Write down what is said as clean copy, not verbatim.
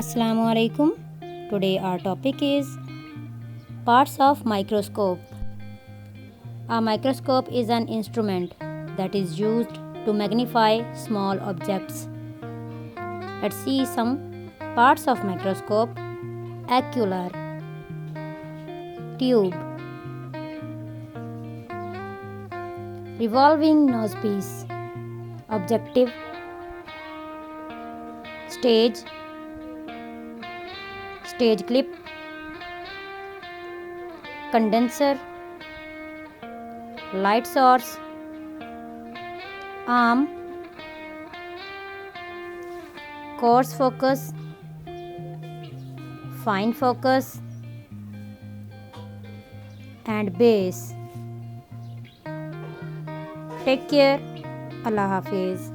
Assalamu alaikum. Today our topic is parts of microscope. A microscope is an instrument that is used to magnify small objects. Let's see some parts of microscope. Ocular, tube, revolving nosepiece, objective, stage clip, condenser, light source, arm, coarse focus, fine focus, and base. Take care. Allah Hafiz.